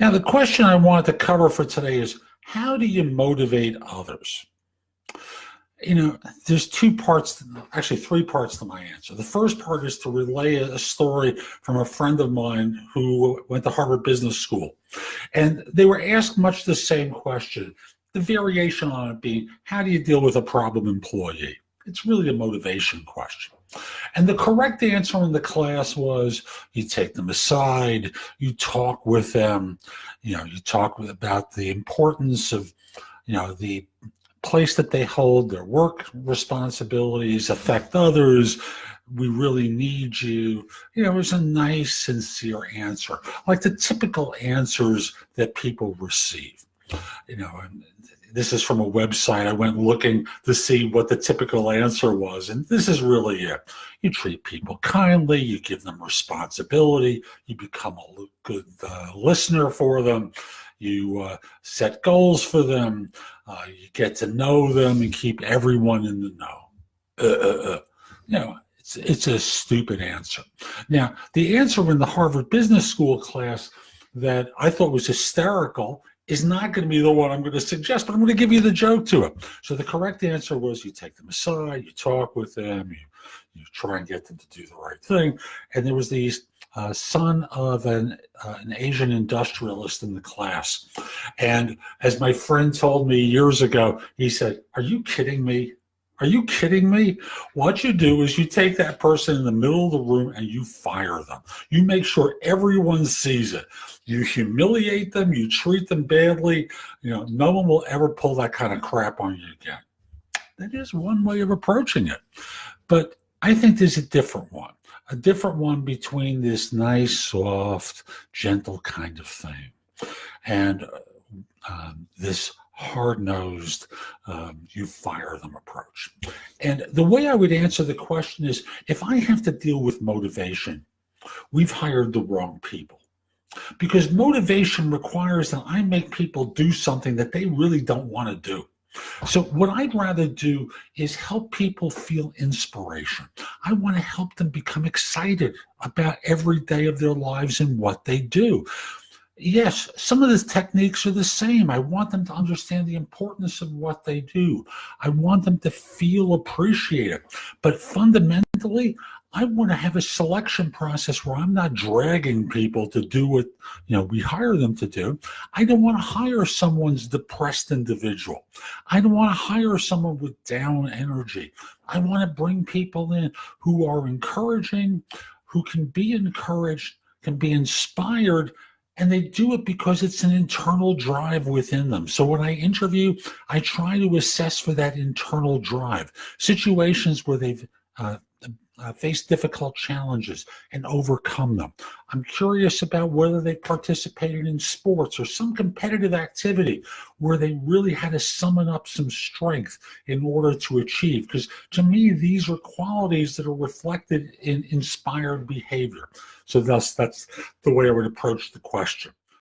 Now, the question I wanted to cover for today is, how do you motivate others? There's two parts, actually three parts to my answer. The first part is to relay a story from a friend of mine who went to Harvard Business School. And they were asked much the same question. The variation on it being, how do you deal with a problem employee? It's really a motivation question. And the correct answer in the class was, you take them aside, you talk with them, you talk about the importance of, the place that they hold, their work responsibilities affect others. We really need you. It was a nice, sincere answer, like the typical answers that people receive. And this is from a website. I went looking to see what the typical answer was, and this is really it. You treat people kindly, you give them responsibility, you become a good listener for them, you set goals for them, you get to know them and keep everyone in the know. It's a stupid answer. Now, the answer in the Harvard Business School class that I thought was hysterical is not going to be the one I'm going to suggest, but I'm going to give you the joke to it. So the correct answer was, you take them aside, you talk with them, you try and get them to do the right thing. And there was the son of an Asian industrialist in the class. And as my friend told me years ago, he said, "Are you kidding me? Are you kidding me? What you do is you take that person in the middle of the room and you fire them. You make sure everyone sees it. You humiliate them, you treat them badly. No one will ever pull that kind of crap on you again." That is one way of approaching it. But I think there's a different one between this nice, soft, gentle kind of thing and this hard-nosed, you fire them approach. And the way I would answer the question is, if I have to deal with motivation, we've hired the wrong people. Because motivation requires that I make people do something that they really don't want to do. So what I'd rather do is help people feel inspiration. I want to help them become excited about every day of their lives and what they do. Yes, some of the techniques are the same. I want them to understand the importance of what they do. I want them to feel appreciated. But fundamentally, I want to have a selection process where I'm not dragging people to do what we hire them to do. I don't want to hire someone's depressed individual. I don't want to hire someone with down energy. I want to bring people in who are encouraging, who can be encouraged, can be inspired, and they do it because it's an internal drive within them. So when I interview, I try to assess for that internal drive. Situations where they've face difficult challenges and overcome them. I'm curious about whether they participated in sports or some competitive activity where they really had to summon up some strength in order to achieve. Because to me, these are qualities that are reflected in inspired behavior. So thus, that's the way I would approach the question.